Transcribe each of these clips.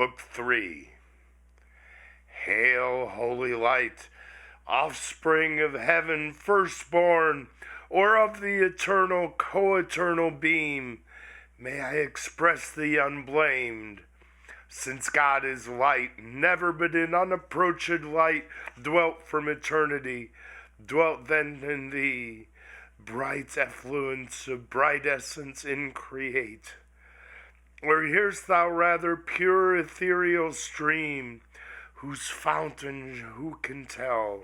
Book 3. Hail, holy light, offspring of heaven, firstborn, or of the eternal, co-eternal beam, may I express thee unblamed. Since God is light, never but in unapproached light dwelt from eternity, dwelt then in thee, bright effluence of bright essence increate. Or hear'st thou rather pure ethereal stream, whose fountain who can tell?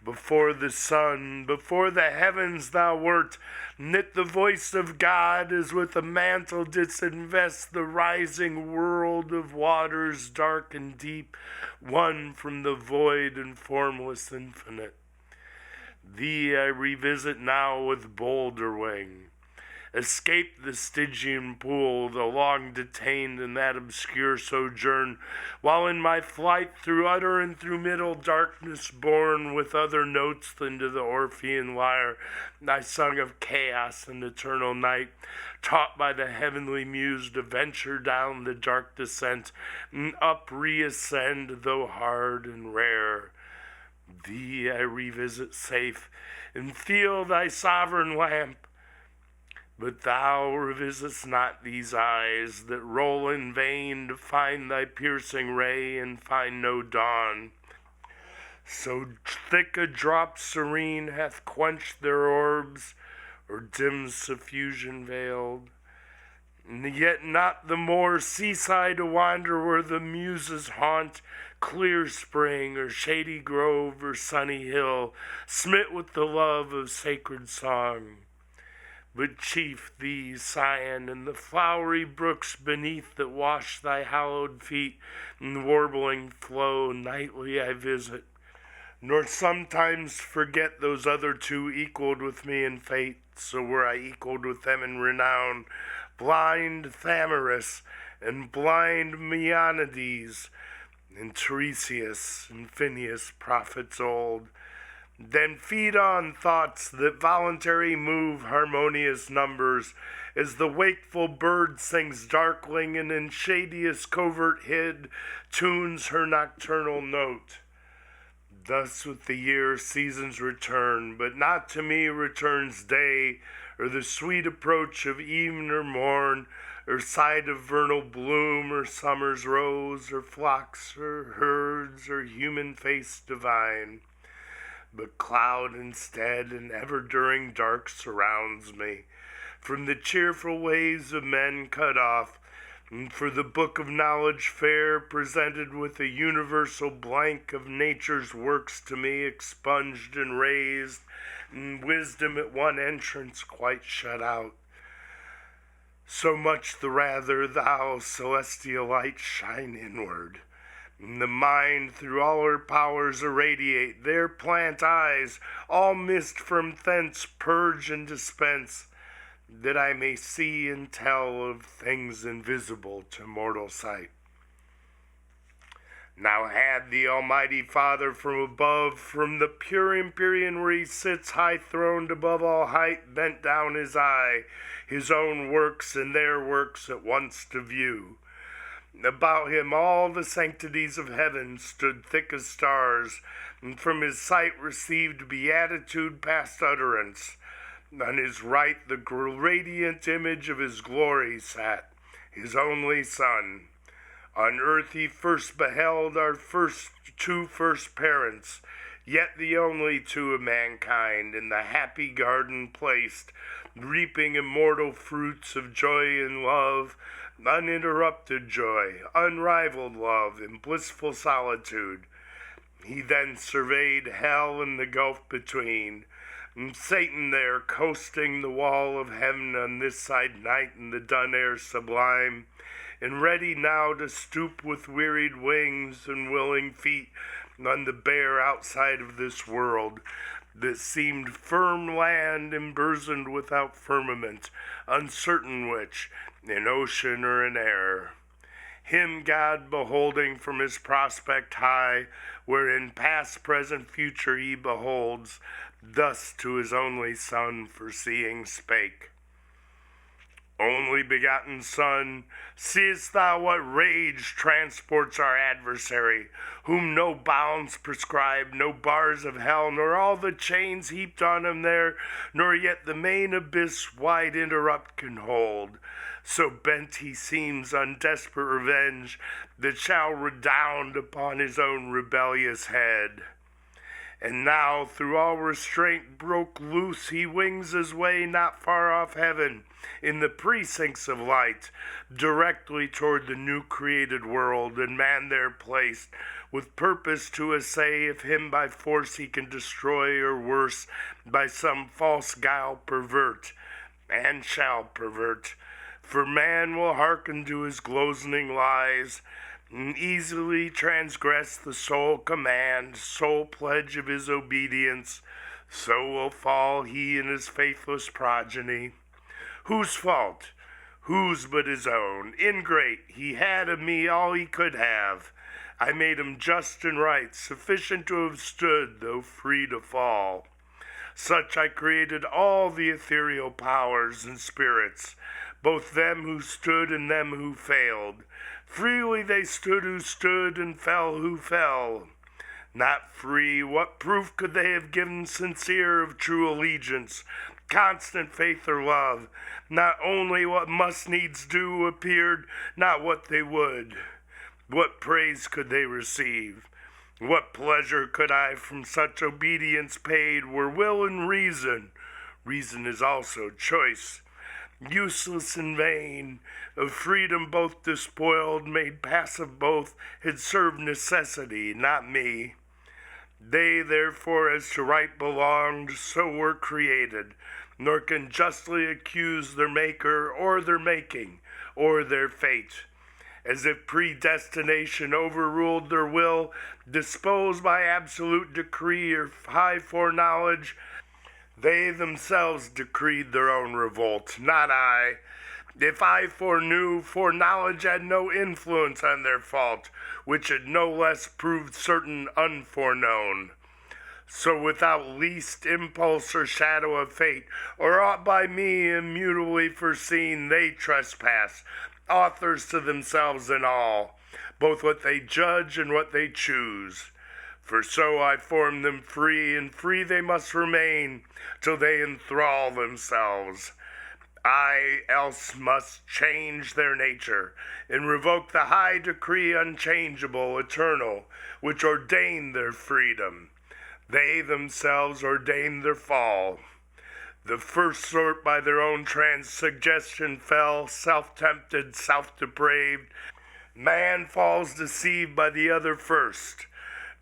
Before the sun, before the heavens thou wert, knit the voice of God as with a mantle didst invest the rising world of waters dark and deep, one from the void and formless infinite. Thee I revisit now with bolder wing. Escape the Stygian pool, though long detained in that obscure sojourn, while in my flight through utter and through middle darkness borne with other notes than to the Orphean lyre, I sung of chaos and eternal night, taught by the heavenly muse to venture down the dark descent, and up reascend, though hard and rare. Thee I revisit safe, and feel thy sovereign lamp, but thou revisit'st not these eyes that roll in vain to find thy piercing ray and find no dawn. So thick a drop serene hath quenched their orbs, or dim suffusion veiled. And yet not the more seaside to wander where the muses haunt, clear spring or shady grove or sunny hill, smit with the love of sacred song. But chief thee, Sion, and the flowery brooks beneath that wash thy hallowed feet, and warbling flow nightly I visit, nor sometimes forget those other two equaled with me in fate, so were I equaled with them in renown, blind Thamyris and blind Meonides, and Tiresias and Phineus, prophets old. Then feed on thoughts that voluntary move harmonious numbers, as the wakeful bird sings darkling and in shadiest covert hid tunes her nocturnal note. Thus with the year seasons return, but not to me returns day, or the sweet approach of even or morn, or sight of vernal bloom, or summer's rose, or flocks, or herds, or human face divine. But cloud instead and ever-during dark surrounds me, from the cheerful ways of men cut off, and for the book of knowledge fair presented with a universal blank of nature's works to me expunged and raised, and wisdom at one entrance quite shut out. So much the rather thou, celestial light, shine inward, and the mind through all her powers irradiate, there plant eyes, all mist from thence purge and dispense, that I may see and tell of things invisible to mortal sight. Now had the Almighty Father from above, from the pure empyrean where he sits high throned above all height, bent down his eye, his own works and their works at once to view. About him all the sanctities of heaven stood thick as stars, and from his sight received beatitude past utterance. On his right the radiant image of his glory sat, his only Son. On earth he first beheld our two first parents, yet the only two of mankind, in the happy garden placed, reaping immortal fruits of joy and love, uninterrupted joy, unrivaled love, in blissful solitude. He then surveyed hell and the gulf between, and Satan there coasting the wall of heaven on this side night in the dun air sublime, and ready now to stoop with wearied wings and willing feet on the bare outside of this world, that seemed firm land embosomed without firmament, uncertain which, in ocean or in air. Him God beholding from his prospect high, wherein past, present, future he beholds, thus to his only Son foreseeing spake. only begotten Son, seest thou what rage transports our adversary, whom no bounds prescribe, no bars of hell, nor all the chains heaped on him there, nor yet the main abyss wide interrupt can hold. So bent he seems on desperate revenge, that shall redound upon his own rebellious head. And now through all restraint broke loose, he wings his way not far off heaven, in the precincts of light, directly toward the new created world, and man there placed, with purpose to essay if him by force he can destroy, or worse, by some false guile pervert, and shall pervert. For man will hearken to his glozing lies, and easily transgress the sole command, sole pledge of his obedience. So will fall he and his faithless progeny. Whose fault? Whose but his own? Ingrate, he had of me all he could have. I made him just and right, sufficient to have stood, though free to fall. Such I created all the ethereal powers and spirits, both them who stood and them who failed. Freely they stood who stood, and fell who fell. Not free, what proof could they have given sincere of true allegiance, constant faith or love? Not only what must needs do appeared, not what they would. What praise could they receive? What pleasure could I from such obedience paid, were will and reason is also choice, useless and vain, of freedom both despoiled, made passive both, had served necessity, not me. They therefore as to right belonged, so were created, nor can justly accuse their maker, or their making, or their fate, as if predestination overruled their will, disposed by absolute decree or high foreknowledge. They themselves decreed their own revolt, not I. If I foreknew, foreknowledge had no influence on their fault, which had no less proved certain unforeknown. So without least impulse or shadow of fate, or aught by me immutably foreseen, they trespass, authors to themselves in all, both what they judge and what they choose. For so I formed them free, and free they must remain, till they enthrall themselves. I else must change their nature, and revoke the high decree unchangeable, eternal, which ordained their freedom. They themselves ordained their fall. The first sort by their own trans-suggestion fell, self-tempted, self-depraved. Man falls deceived by the other first.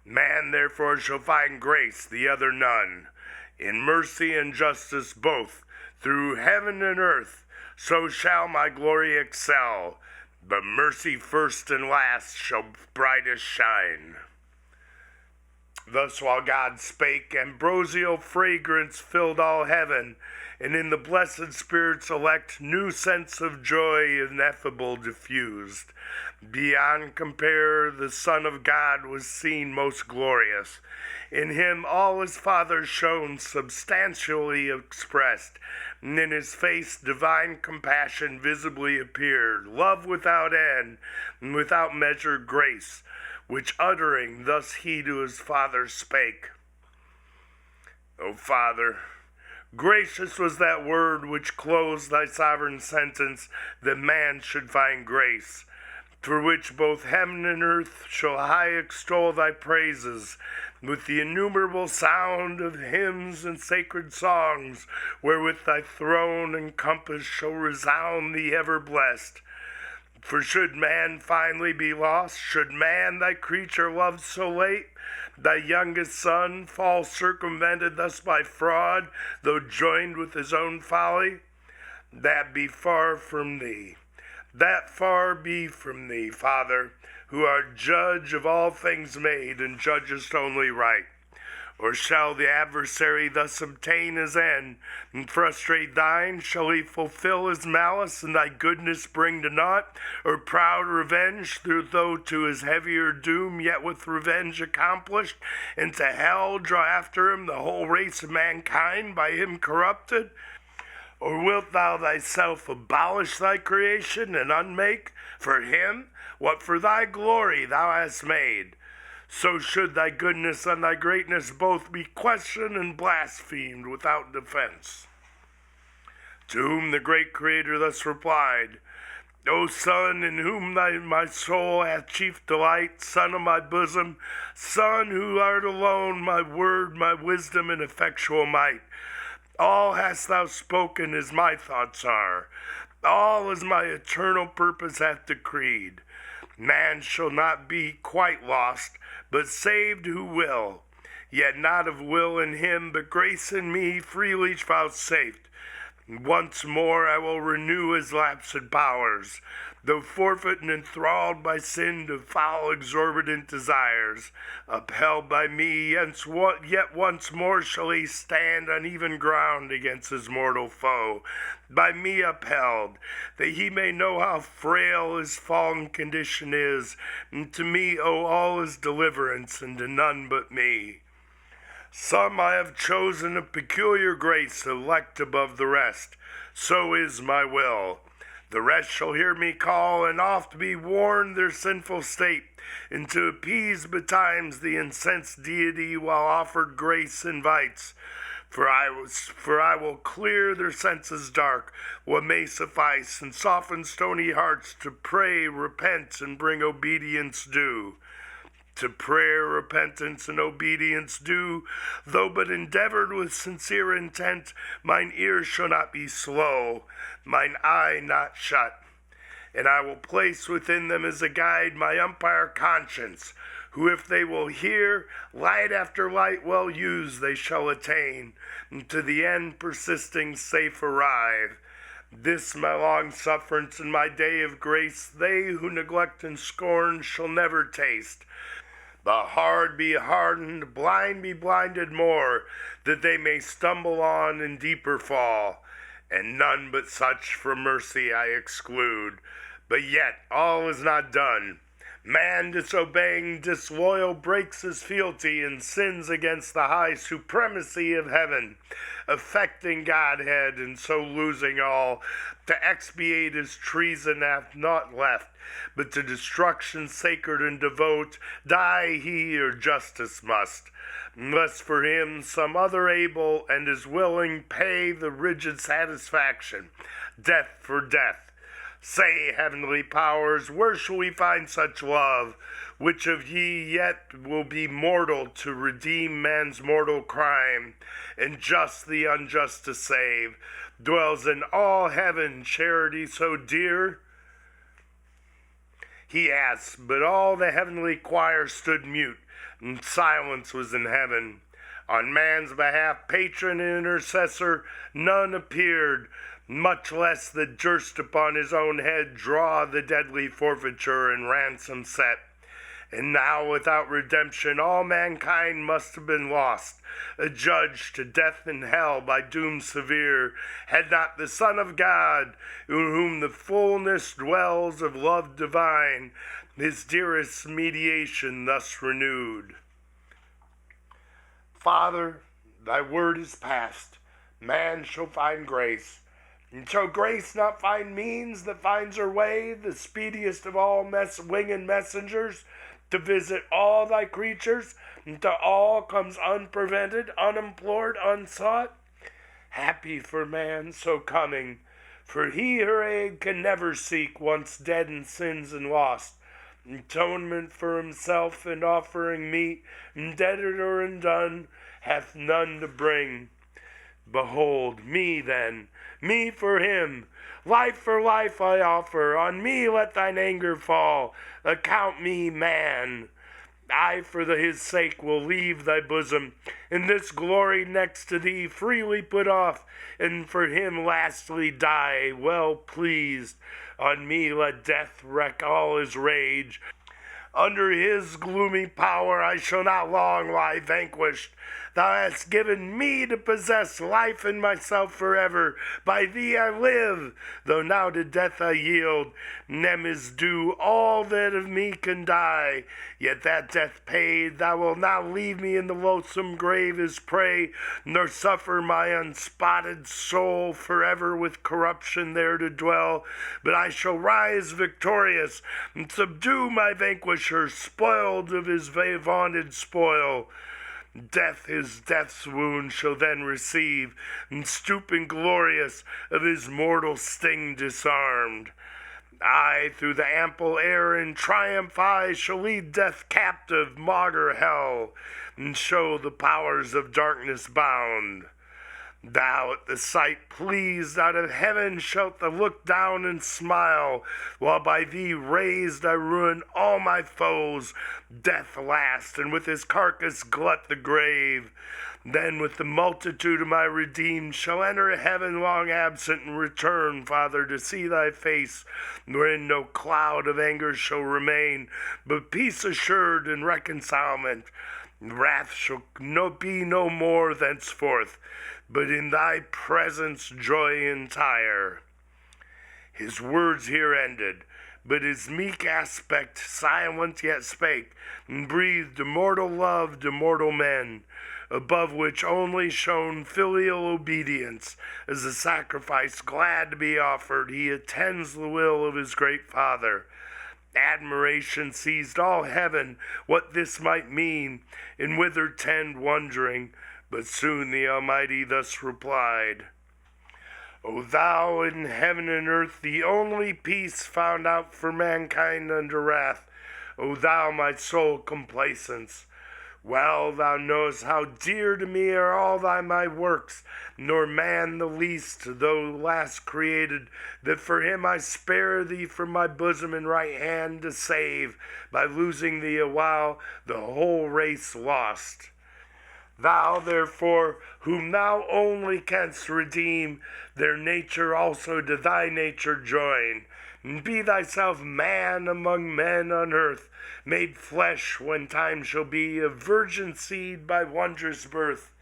Man therefore shall find grace, the other none. In mercy and justice both, through heaven and earth, so shall my glory excel. But mercy first and last shall brightest shine. Thus while God spake, ambrosial fragrance filled all heaven, and in the blessed spirits elect new sense of joy ineffable diffused. Beyond compare, the Son of God was seen most glorious. In him all his Father shone substantially expressed, and in his face divine compassion visibly appeared, love without end, and without measure grace, which uttering thus he to his Father spake. O Father, gracious was that word which closed thy sovereign sentence, that man should find grace, for which both heaven and earth shall high extol thy praises, with the innumerable sound of hymns and sacred songs, wherewith thy throne and compass shall resound the ever blessed. For should man finally be lost, should man thy creature loved so late, thy youngest son fall circumvented thus by fraud, though joined with his own folly, that be far from thee. That far be from thee, Father, who art judge of all things made, and judgest only right. Or shall the adversary thus obtain his end, and frustrate thine? Shall he fulfill his malice, and thy goodness bring to naught? Or proud revenge, though to his heavier doom, yet with revenge accomplished, and to hell draw after him the whole race of mankind, by him corrupted? Or wilt thou thyself abolish thy creation and unmake for him what for thy glory thou hast made? So should thy goodness and thy greatness both be questioned and blasphemed without defense. To whom the great Creator thus replied, O Son, in whom my soul hath chief delight, Son of my bosom, Son, who art alone my word, my wisdom, and effectual might. All hast thou spoken as my thoughts are, all as my eternal purpose hath decreed. Man shall not be quite lost, but saved who will, yet not of will in him, but grace in me freely vouchsafed. Once more I will renew his lapsed powers, though forfeit and enthralled by sin to foul exorbitant desires. Upheld by me, yet once more shall he stand on even ground against his mortal foe. By me upheld, that he may know how frail his fallen condition is, and to me owe all his deliverance, and to none but me. Some I have chosen of peculiar grace, elect above the rest. So is my will. The rest shall hear me call, and oft be warned their sinful state, and to appease betimes the incensed deity while offered grace invites. For I will clear their senses dark, what may suffice, and soften stony hearts to pray, repent, and bring obedience due. To prayer, repentance, and obedience due, though but endeavored with sincere intent, mine ear shall not be slow, mine eye not shut. And I will place within them as a guide my umpire conscience, who if they will hear, light after light well used they shall attain, and to the end persisting safe arrive. This my long sufferance and my day of grace, they who neglect and scorn shall never taste. The hard be hardened, blind be blinded more, that they may stumble on and deeper fall. And none but such from mercy I exclude. But yet all is not done. Man, disobeying, disloyal, breaks his fealty and sins against the high supremacy of heaven, affecting Godhead, and so losing all. To expiate his treason hath naught left, but to destruction sacred and devote, die he or justice must, unless for him some other able and is willing pay the rigid satisfaction, death for death. Say, heavenly powers, where shall we find such love? Which of ye yet will be mortal to redeem man's mortal crime, and just the unjust to save? Dwells in all heaven charity so dear? He asked, but all the heavenly choir stood mute, and silence was in heaven. On man's behalf, patron and intercessor, none appeared, much less that durst upon his own head draw the deadly forfeiture and ransom set. And now without redemption all mankind must have been lost, adjudged to death and hell by doom severe, had not the Son of God, in whom the fullness dwells of love divine, his dearest mediation thus renewed. Father, thy word is past, man shall find grace. And shall grace not find means that finds her way, the speediest of all winged messengers, to visit all thy creatures, and to all comes unprevented, unimplored, unsought? Happy for man so coming, for he her aid can never seek, once dead in sins and lost. Atonement for himself and offering meet, indebted or undone, hath none to bring. Behold me then, me for him, life for life I offer, on me let thine anger fall, account me man. I for his sake will leave thy bosom, and this glory next to thee freely put off, and for him lastly die, well pleased. On me let death wreak all his rage. Under his gloomy power I shall not long lie vanquished. Thou hast given me to possess life in myself forever. By thee I live, though now to death I yield. Nem is due all that of me can die. Yet that death paid, thou wilt not leave me in the loathsome grave as prey, nor suffer my unspotted soul forever with corruption there to dwell. But I shall rise victorious, and subdue my vanquisher, spoiled of his vaunted spoil. Death his death's wound shall then receive, and stooping glorious, of his mortal sting disarmed. I, through the ample air in triumph I shall lead death captive, maugre hell, and show the powers of darkness bound. Thou at the sight pleased out of heaven shalt thou look down and smile, while by thee raised I ruin all my foes, death last, and with his carcass glut the grave. Then with the multitude of my redeemed shall enter heaven long absent, and return, Father, to see thy face, wherein no cloud of anger shall remain, but peace assured and reconcilement. Wrath shall be no more thenceforth, but in thy presence joy entire. His words here ended, but his meek aspect silent yet spake, and breathed immortal love to mortal men, above which only shone filial obedience. As a sacrifice glad to be offered, he attends the will of his great Father. Admiration seized all heaven what this might mean, and whither tend wondering, but soon the Almighty thus replied, O thou in heaven and earth the only peace found out for mankind under wrath, O thou my sole complacence, well thou knowest how dear to me are all my works, nor man the least, though last created, that for him I spare thee from my bosom and right hand to save, by losing thee awhile, the whole race lost. Thou, therefore, whom thou only canst redeem, their nature also to thy nature join, and be thyself man among men on earth, made flesh when time shall be, of virgin seed by wondrous birth.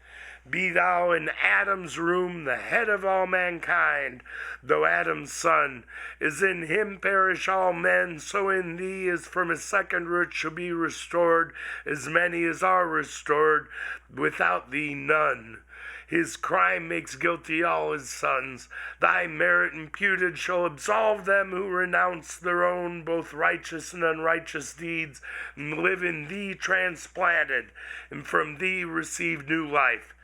Be thou in Adam's room the head of all mankind, though Adam's son, as in him perish all men, so in thee as from his second root shall be restored as many as are restored, without thee none. His crime makes guilty all his sons. Thy merit imputed shall absolve them who renounce their own both righteous and unrighteous deeds, and live in thee transplanted, and from thee receive new life.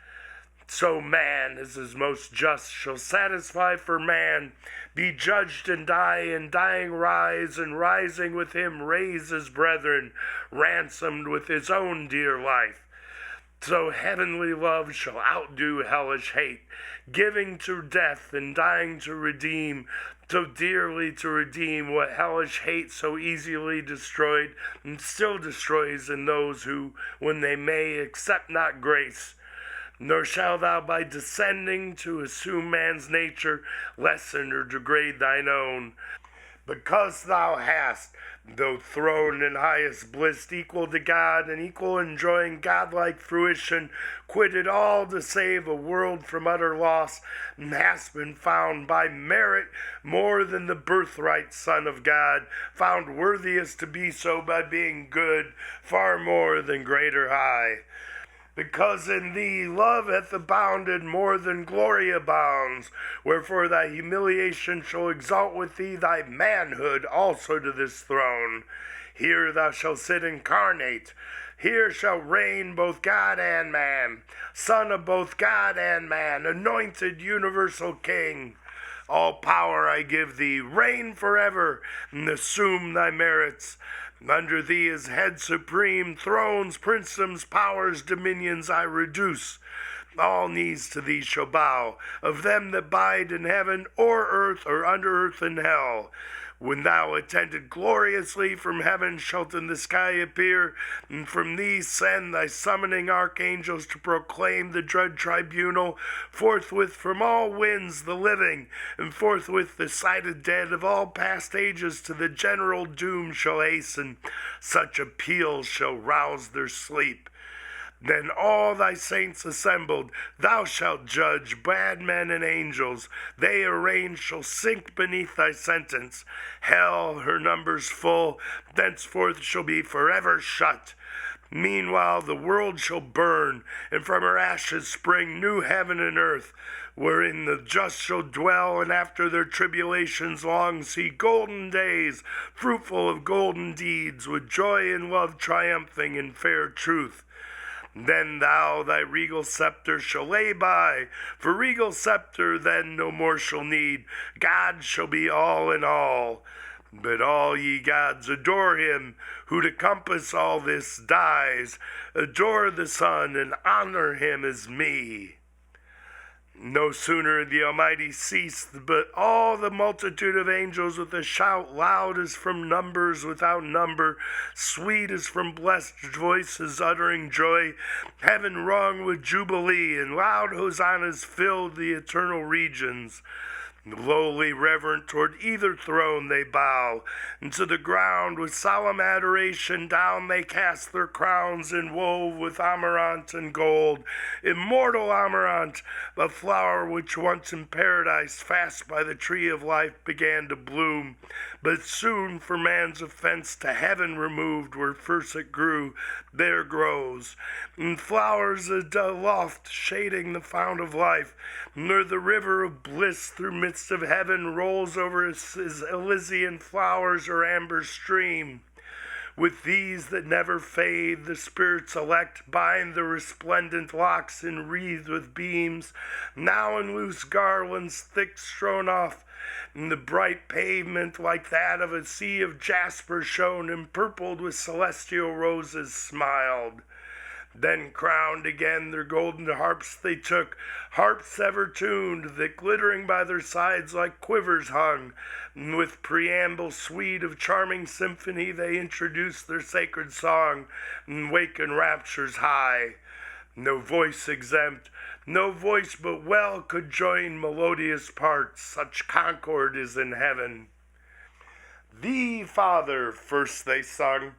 So man, as is most just, shall satisfy for man, be judged and die, and dying rise, and rising with him raise his brethren, ransomed with his own dear life. So heavenly love shall outdo hellish hate, giving to death and dying to redeem, so dearly to redeem what hellish hate so easily destroyed, and still destroys in those who, when they may, accept not grace. Nor shalt thou by descending to assume man's nature lessen or degrade thine own, because thou hast, though throned in highest bliss, equal to God and equal enjoying godlike fruition, quitted all to save a world from utter loss, and hast been found by merit more than the birthright Son of God, found worthiest to be so by being good, far more than greater high. Because in thee love hath abounded more than glory abounds, wherefore thy humiliation shall exalt with thee thy manhood also to this throne. Here thou shalt sit incarnate, here shall reign both God and man, Son of both God and man, anointed universal King. All power I give thee, reign forever, and assume thy merits. Under thee as head supreme, thrones, princedoms, powers, dominions I reduce. All knees to thee shall bow, of them that bide in heaven or earth or under earth and hell. When thou attended gloriously from heaven shalt in the sky appear, and from thee send thy summoning archangels to proclaim the dread tribunal, forthwith from all winds the living, and forthwith the sighted dead of all past ages to the general doom shall hasten. Such appeals shall rouse their sleep. Then all thy saints assembled, thou shalt judge bad men and angels. They arranged shall sink beneath thy sentence. Hell, her numbers full, thenceforth shall be forever shut. Meanwhile the world shall burn, and from her ashes spring new heaven and earth, wherein the just shall dwell, and after their tribulations long see golden days, fruitful of golden deeds, with joy and love triumphing in fair truth. Then thou thy regal scepter shall lay by, for regal scepter then no more shall need. God shall be all in all. But all ye gods adore him, who to compass all this dies. Adore the Son, and honor him as me. No sooner the Almighty ceased, but all the multitude of angels with a shout loud as from numbers without number, sweet as from blessed voices uttering joy, heaven rung with jubilee, and loud hosannas filled the eternal regions. Lowly reverent toward either throne they bow, and to the ground with solemn adoration down they cast their crowns inwove with amaranth and gold. Immortal amaranth, the flower which once in paradise fast by the tree of life began to bloom, but soon for man's offense to heaven removed where first it grew, there grows. And flowers aloft shading the fount of life, nor the river of bliss through midst of heaven rolls over his Elysian flowers or amber stream. With these that never fade, the spirits elect bind the resplendent locks enwreathed with beams, now in loose garlands thick strown off, and the bright pavement like that of a sea of jasper shone, empurpled with celestial roses smiled. Then crowned again their golden harps they took, harps ever tuned, that glittering by their sides like quivers hung, and with preamble sweet of charming symphony they introduced their sacred song, and waken raptures high. No voice exempt, no voice but well could join melodious parts, such concord is in heaven. Thee, Father, first they sung,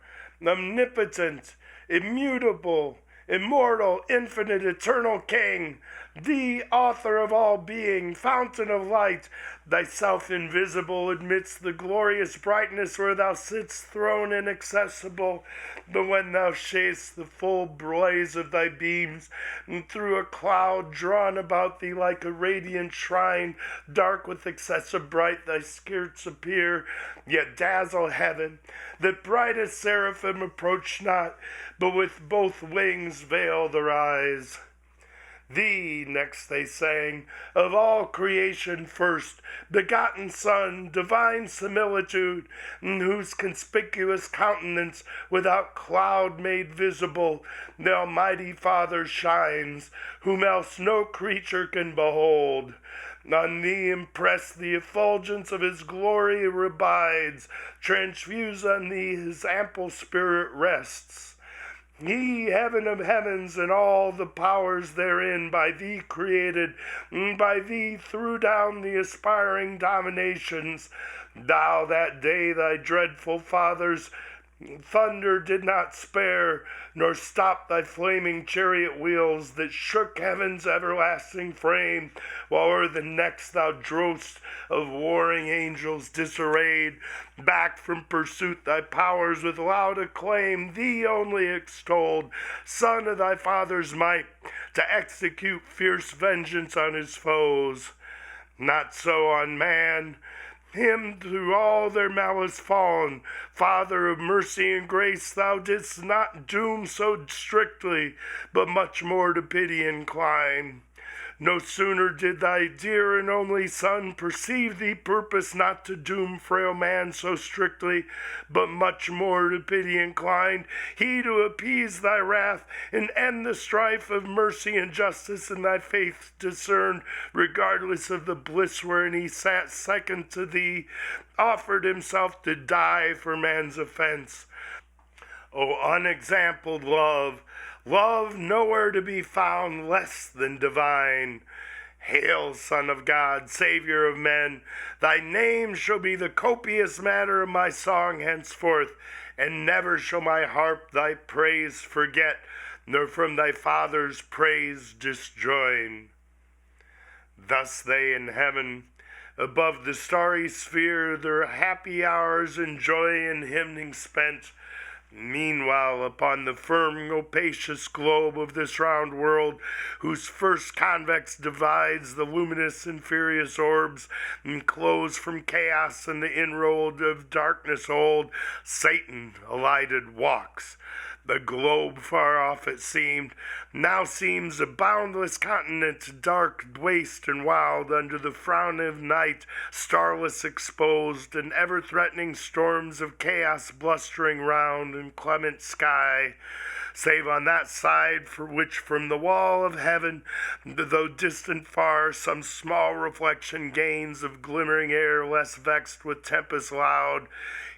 omnipotent, immutable, immortal, infinite, eternal King, thee, author of all being, fountain of light, thyself invisible amidst the glorious brightness where thou sittst throned inaccessible. But when thou shadest the full blaze of thy beams, and through a cloud drawn about thee like a radiant shrine, dark with excessive bright thy skirts appear, yet dazzle heaven, that brightest seraphim approach not, but with both wings veil their eyes. Thee, next they sang, of all creation first, begotten Son, divine similitude, in whose conspicuous countenance, without cloud made visible, the Almighty Father shines, whom else no creature can behold. On thee impressed the effulgence of his glory abides, transfused on thee his ample spirit rests. He, heaven of heavens, and all the powers therein, by thee created, and by thee threw down the aspiring dominations. Thou that day thy dreadful fathers thunder did not spare, nor stop thy flaming chariot wheels that shook heaven's everlasting frame, while o'er the necks thou drovest of warring angels disarrayed. Back from pursuit thy powers with loud acclaim, thee only extolled, son of thy father's might, to execute fierce vengeance on his foes. Not so on man, him through all their malice fallen, Father of mercy and grace, thou didst not doom so strictly, but much more to pity incline. No sooner did thy dear and only Son perceive thee purpose not to doom frail man so strictly, but much more to pity inclined, he to appease thy wrath and end the strife of mercy and justice in thy faith discerned, regardless of the bliss wherein he sat second to thee, offered himself to die for man's offense. O unexampled love, love nowhere to be found less than divine. Hail, Son of God, Savior of men, thy name shall be the copious matter of my song henceforth, and never shall my harp thy praise forget, nor from thy Father's praise disjoin. Thus they in heaven, above the starry sphere, their happy hours enjoy and hymning spent. Meanwhile, upon the firm opacious globe of this round world, whose first convex divides the luminous and furious orbs, enclosed from chaos and the inroad of darkness old, Satan alighted walks. The globe far off it seemed, now seems a boundless continent, dark, waste, and wild, under the frown of night, starless exposed, and ever-threatening storms of chaos blustering round inclement sky, save on that side for which from the wall of heaven, though distant far, some small reflection gains of glimmering air less vexed with tempest loud.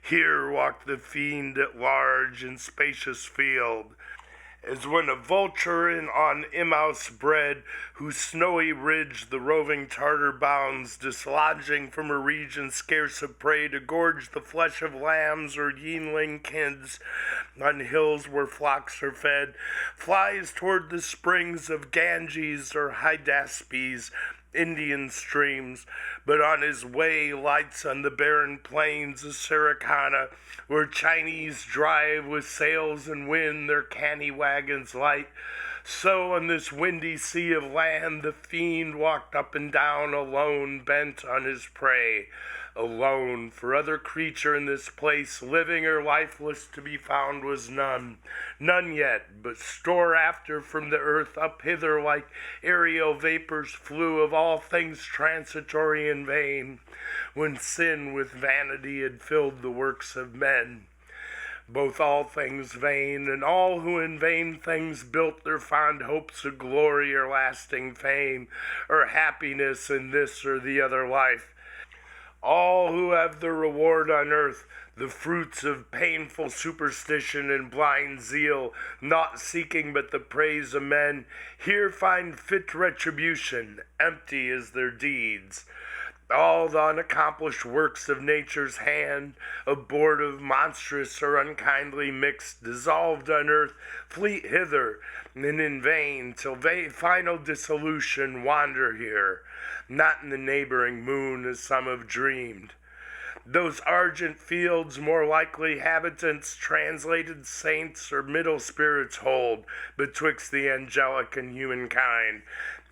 Here walked the fiend at large in spacious field, as when a vulture on Emmaus bred, whose snowy ridge the roving Tartar bounds, dislodging from a region scarce of prey to gorge the flesh of lambs or yeanling kids on hills where flocks are fed, flies toward the springs of Ganges or Hydaspes, Indian streams, but on his way lights on the barren plains of Sarikana, where Chinese drive with sails and wind their canny wagons light. So on this windy sea of land the fiend walked up and down alone, bent on his prey. Alone, for other creature in this place, living or lifeless, to be found was none. None yet, but store after from the earth up hither like aerial vapors flew of all things transitory and vain, when sin with vanity had filled the works of men. Both all things vain, and all who in vain things built their fond hopes of glory or lasting fame, or happiness in this or the other life. All who have their reward on earth, the fruits of painful superstition and blind zeal, not seeking but the praise of men, here find fit retribution, empty as their deeds. All the unaccomplished works of nature's hand, abortive, monstrous, or unkindly mixed, dissolved on earth, fleet hither, and in vain, till final dissolution wander here, not in the neighboring moon as some have dreamed. Those argent fields more likely habitants, translated saints or middle spirits hold, betwixt the angelic and humankind.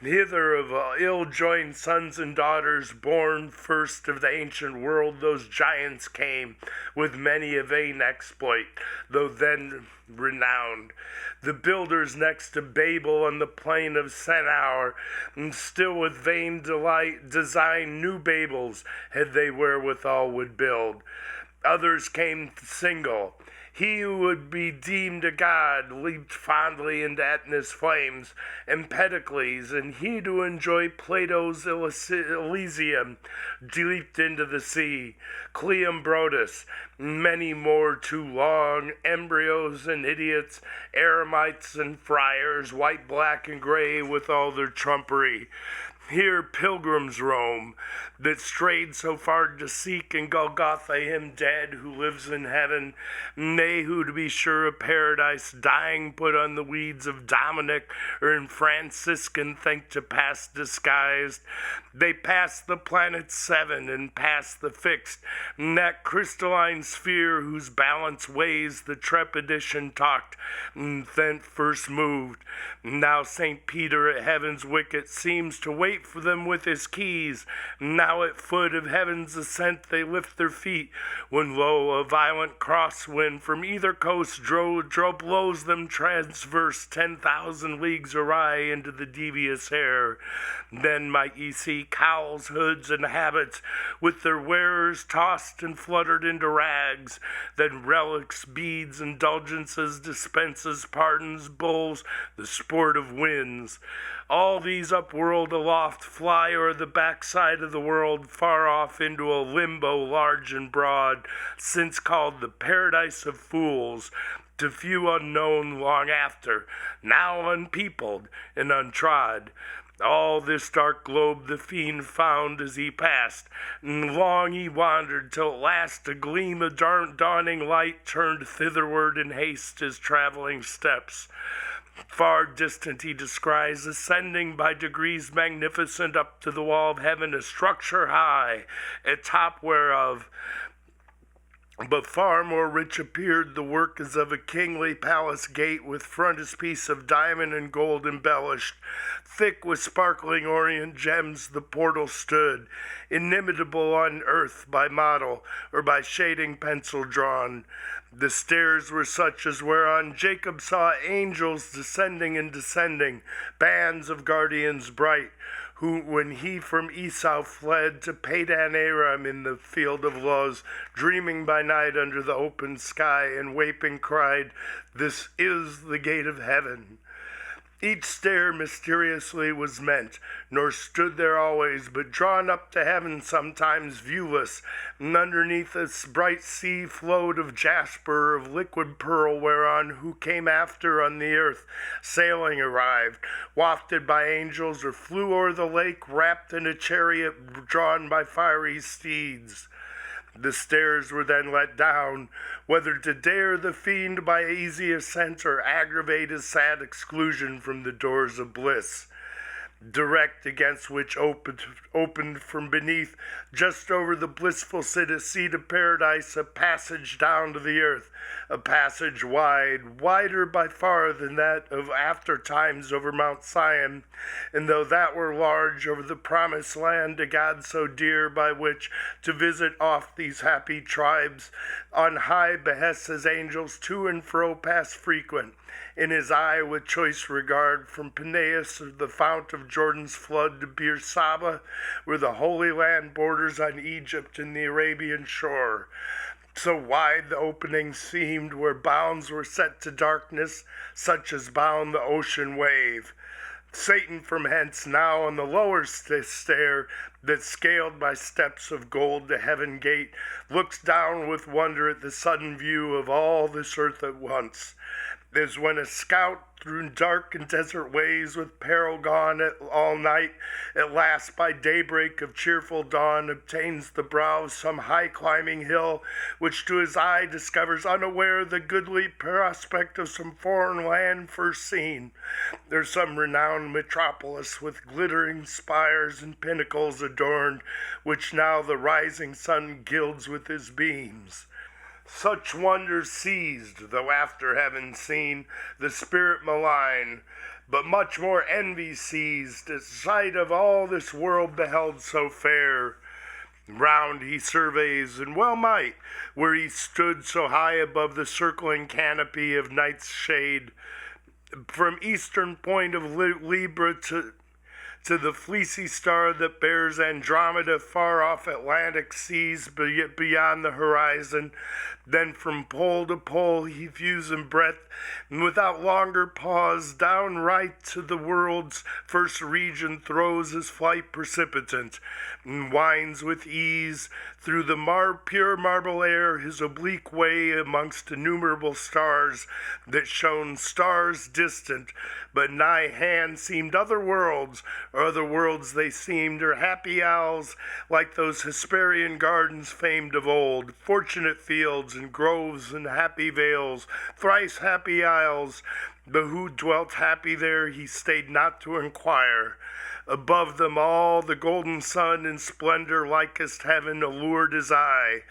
Hither of ill-joined sons and daughters, born first of the ancient world, those giants came, with many a vain exploit, though then renowned. The builders next to Babel on the plain of Sennaar, and still with vain delight design new Babels, had they wherewithal would build. Others came single. He who would be deemed a god leaped fondly into Etna's flames, Empedocles, and he to enjoy Plato's Elysium leaped into the sea. Cleombrotus, many more too long, embryos and idiots, eremites and friars, white, black, and gray, with all their trumpery. Here pilgrims roam, that strayed so far to seek in Golgotha him dead who lives in heaven, nay, who to be sure of paradise, dying put on the weeds of Dominic or in Franciscan think to pass disguised. They pass the planet seven and pass the fixed, and that crystalline sphere whose balance weighs the trepidation talked, and then first moved. Now St. Peter at heaven's wicket seems to wait for them with his keys. Now at foot of heaven's ascent they lift their feet, when lo, a violent crosswind from either coast blows them transverse 10,000 leagues awry into the devious air. Then might ye see cowls, hoods, and habits, with their wearers tossed and fluttered into rags, then relics, beads, indulgences, dispenses, pardons, bulls, the sport of winds. All these upworld aloft fly o'er the backside of the world, far off into a limbo large and broad, since called the paradise of fools, to few unknown long after, now unpeopled and untrod. All this dark globe the fiend found as he passed, and long he wandered, till at last a gleam of dawning light turned thitherward in haste his traveling steps. Far distant he descries, ascending by degrees magnificent up to the wall of heaven, a structure high, at top whereof but far more rich appeared the work as of a kingly palace gate, with frontispiece of diamond and gold embellished. Thick with sparkling orient gems the portal stood, inimitable on earth by model, or by shading pencil drawn. The stairs were such as whereon Jacob saw angels descending and descending, bands of guardians bright, who, when he from Esau fled to Padan Aram in the field of Luz, dreaming by night under the open sky, and waping cried, "This is the gate of heaven." Each stair mysteriously was meant, nor stood there always, but drawn up to heaven sometimes viewless, and underneath this bright sea flowed of jasper, of liquid pearl, whereon who came after on the earth, sailing arrived, wafted by angels, or flew o'er the lake, wrapped in a chariot drawn by fiery steeds. The stairs were then let down, whether to dare the fiend by easy ascent, or aggravate his sad exclusion from the doors of bliss, direct against which opened from beneath, just over the blissful seat of paradise, a passage down to the earth, a passage wide, wider by far than that of after times over Mount Sion, and though that were large, over the promised land to God so dear, by which to visit oft these happy tribes, on high behests his angels to and fro pass frequent, in his eye with choice regard, from Peneus, the fount of Jordan's flood, to Beersaba, where the Holy Land borders on Egypt and the Arabian shore. So wide the opening seemed, where bounds were set to darkness, such as bound the ocean wave. Satan from hence now on the lower stair, that scaled by steps of gold the heaven gate, looks down with wonder at the sudden view of all this earth at once, as when a scout through dark and desert ways, with peril gone all night, at last by daybreak of cheerful dawn obtains the brow of some high climbing hill, which to his eye discovers unaware the goodly prospect of some foreign land first seen. There's some renowned metropolis with glittering spires and pinnacles adorned, which now the rising sun gilds with his beams. Such wonders seized, though after heaven seen, the spirit malign, but much more envy seized, at sight of all this world beheld so fair. Round he surveys, and well might, where he stood so high above the circling canopy of night's shade, from eastern point of Libra to the fleecy star that bears Andromeda, far off Atlantic seas beyond the horizon. Then from pole to pole he views in breadth, and without longer pause, down right to the world's first region throws his flight precipitant, and winds with ease through the pure marble air his oblique way amongst innumerable stars, that shone stars distant, but nigh hand seemed other worlds, or other worlds they seemed, or happy owls, like those Hesperian gardens famed of old, fortunate fields and groves and happy vales, thrice happy isles, but who dwelt happy there he stayed not to inquire. Above them all the golden sun in splendor likest heaven allured his eye.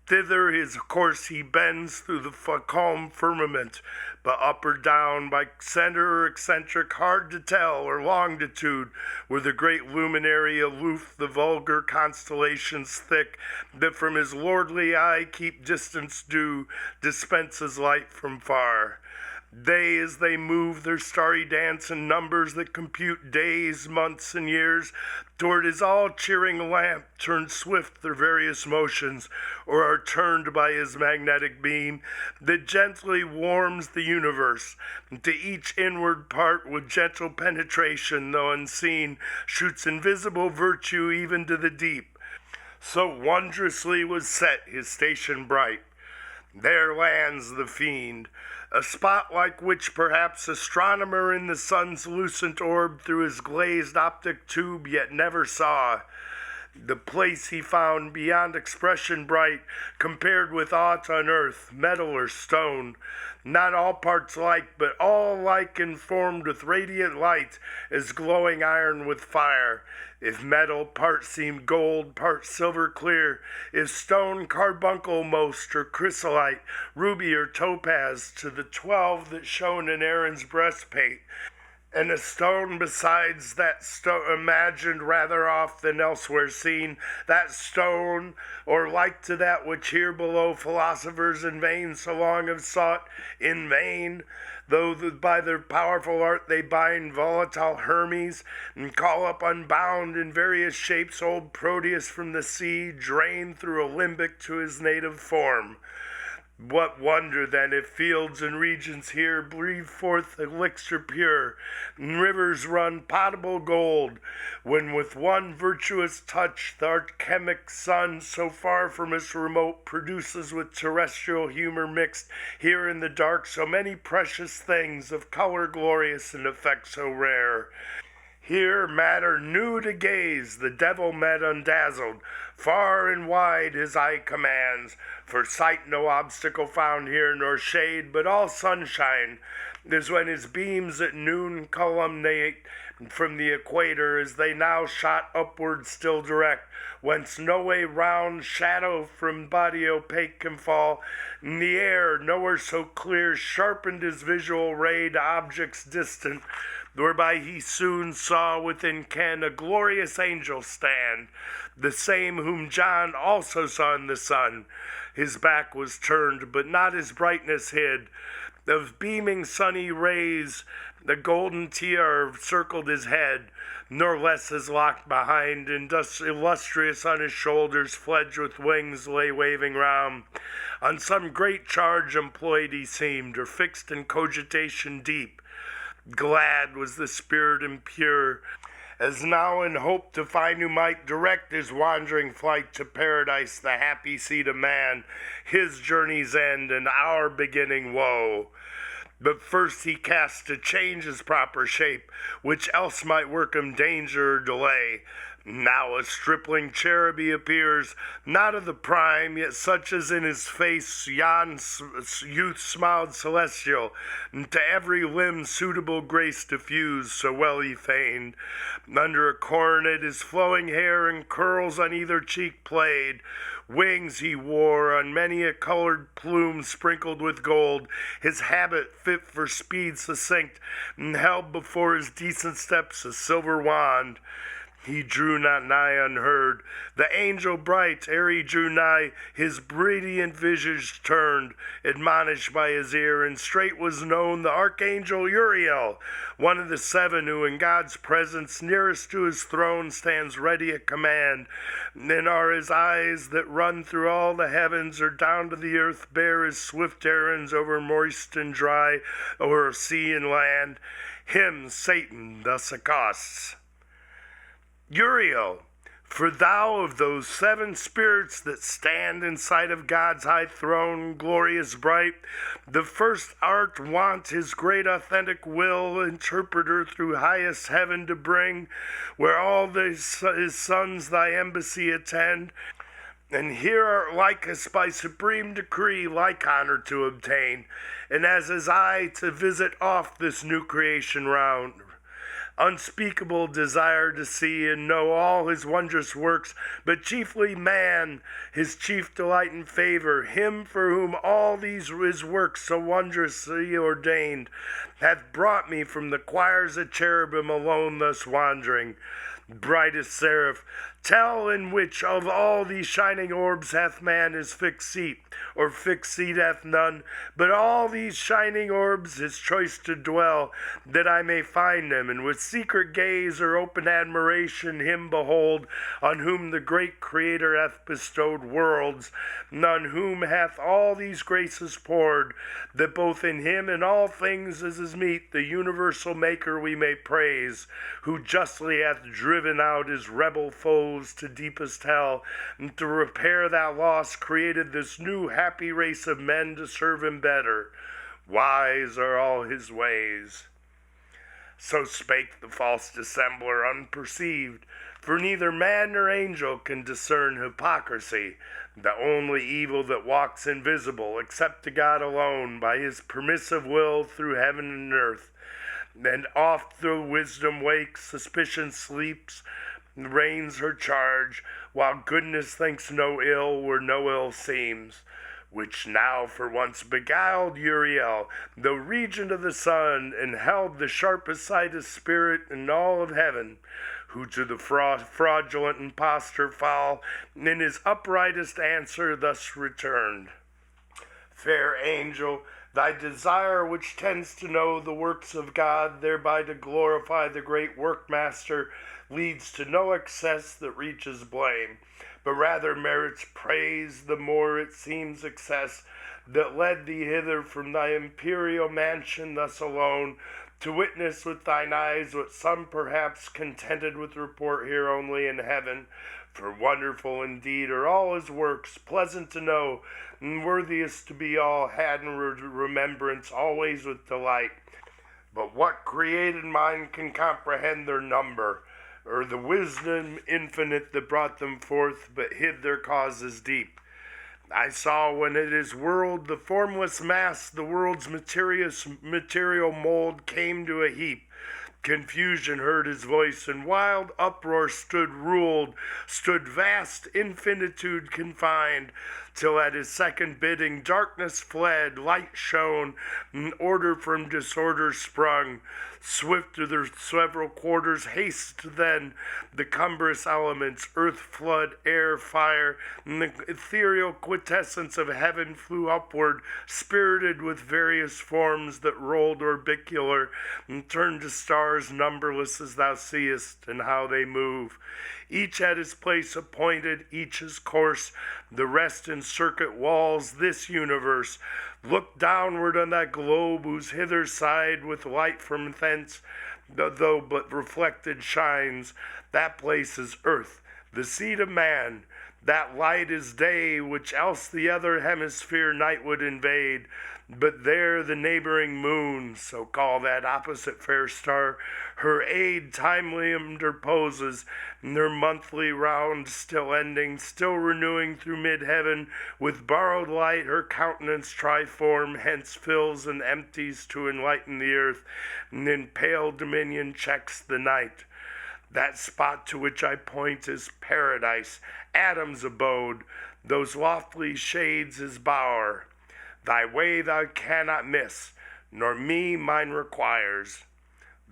Thither his course he bends through the calm firmament, but up or down, by center or eccentric, hard to tell, or longitude, where the great luminary aloof the vulgar constellations thick, that from his lordly eye keep distance due, dispenses light from far. They, as they move their starry dance in numbers that compute days, months, and years, toward his all-cheering lamp turn swift their various motions, or are turned by his magnetic beam, that gently warms the universe, and to each inward part with gentle penetration, though unseen, shoots invisible virtue even to the deep. So wondrously was set his station bright. There lands the fiend, a spot like which perhaps astronomer in the sun's lucent orb through his glazed optic tube yet never saw. The place he found beyond expression bright, compared with aught on earth, metal or stone. Not all parts like, but all like and formed with radiant light, as glowing iron with fire. If metal, part seemed gold, part silver clear. If stone, carbuncle most, or chrysolite, ruby or topaz, to the 12 that shone in Aaron's breastplate. And a stone besides that stone imagined rather oft than elsewhere seen, that stone, or like to that which here below philosophers in vain so long have sought, in vain, though by their powerful art they bind volatile Hermes, and call up unbound in various shapes old Proteus from the sea, drained through a limbic to his native form. What wonder then if fields and regions here breathe forth elixir pure, and rivers run potable gold, when with one virtuous touch the alchemic sun, so far from us remote, produces with terrestrial humor mixed here in the dark so many precious things of color glorious and effect so rare. Here matter new to gaze, the devil met undazzled, far and wide his eye commands, for sight no obstacle found here, nor shade, but all sunshine, as when his beams at noon culminate from the equator, as they now shot upward still direct, whence no way round shadow from body opaque can fall, in the air nowhere so clear, sharpened his visual ray to objects distant, whereby he soon saw within ken a glorious angel stand, the same whom John also saw in the sun. His back was turned, but not his brightness hid. Of beaming sunny rays the golden tiara circled his head, nor less his lock behind, illustrious on his shoulders, fledged with wings, lay waving round. On some great charge employed he seemed, or fixed in cogitation deep. Glad was the spirit and pure, as now in hope to find who might direct his wandering flight to paradise, the happy seat of man, his journey's end and our beginning woe. But first he cast to change his proper shape, which else might work him danger or delay. Now a stripling cherub he appears, not of the prime, yet such as in his face yon youth smiled celestial, and to every limb suitable grace diffused, so well he feigned. Under a coronet his flowing hair and curls on either cheek played. Wings he wore, on many a colored plume sprinkled with gold, his habit fit for speed succinct, and held before his decent steps a silver wand. He drew not nigh unheard. The angel bright, ere he drew nigh, his brilliant visage turned, admonished by his ear, and straight was known the archangel Uriel, one of the 7 who in God's presence nearest to his throne stands ready at command. Then are his eyes that run through all the heavens, or down to the earth bear his swift errands over moist and dry, over sea and land. Him Satan thus accosts. Uriel, for thou of those 7 spirits that stand in sight of God's high throne, glorious bright, the first art wont his great authentic will interpreter through highest heaven to bring, where all his sons thy embassy attend, and here art likest by supreme decree like honor to obtain, and as his eye to visit oft this new creation round. Unspeakable desire to see and know all his wondrous works, but chiefly man, his chief delight and favor, him for whom all these his works so wondrously ordained, hath brought me from the choirs of cherubim alone thus wandering. Brightest seraph, tell in which of all these shining orbs hath man his fixed seat, or fixed seat hath none, but all these shining orbs his choice to dwell, that I may find him, and with secret gaze or open admiration him behold, on whom the great Creator hath bestowed worlds, and on whom hath all these graces poured, that both in him and all things as is meet, the universal Maker we may praise, who justly hath driven out his rebel foes to deepest hell, and to repair that loss created this new happy race of men to serve him better. Wise are all his ways. So spake the false dissembler unperceived, For neither man nor angel can discern hypocrisy, the only evil that walks invisible, except to God alone, by his permissive will through heaven and earth. And oft though wisdom wakes, suspicion sleeps, reigns her charge, while goodness thinks no ill where no ill seems. Which now for once beguiled Uriel, though regent of the sun, and held the sharpest sighted spirit in all of heaven, who to the fraudulent impostor foul, in his uprightest answer thus returned: Fair angel, thy desire which tends to know the works of God, thereby to glorify the great workmaster, leads to no excess that reaches blame, but rather merits praise the more it seems excess, that led thee hither from thy imperial mansion thus alone, to witness with thine eyes what some perhaps contented with report here only in heaven. For wonderful indeed are all his works, pleasant to know, and worthiest to be all had in remembrance always with delight. But what created mind can comprehend their number, or the wisdom infinite that brought them forth, but hid their causes deep? I saw when it is whirled, the formless mass, the world's material mold came to a heap. Confusion heard his voice, and wild uproar stood vast infinitude confined, till at his second bidding darkness fled, light shone, and order from disorder sprung. Swift to their several quarters haste then the cumbrous elements, earth, flood, air, fire, and the ethereal quintessence of heaven flew upward, spirited with various forms that rolled orbicular, and turned to stars numberless as thou seest, and how they move. Each at his place appointed, each his course, the rest in circuit walls, this universe. Look downward on that globe whose hither side with light from thence, though but reflected, shines. That place is earth, the seat of man. That light is day, which else the other hemisphere night would invade. But there the neighboring moon, so call that opposite fair star, her aid timely interposes, and her monthly round still ending, still renewing through mid-heaven, with borrowed light her countenance triform, hence fills and empties to enlighten the earth, and in pale dominion checks the night. That spot to which I point is paradise, Adam's abode, those lofty shades his bower. Thy way thou cannot miss, nor me mine requires.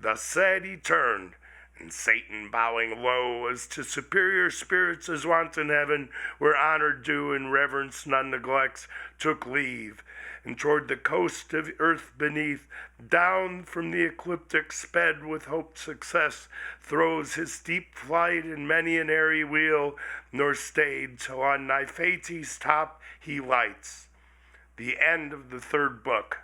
Thus said, he turned, and Satan, bowing low as to superior spirits as wont in heaven, where honor due and reverence none neglects, took leave, and toward the coast of earth beneath, down from the ecliptic sped with hoped success, throws his steep flight in many an airy wheel, nor stayed till on Niphates' top he lights. The end of the third book.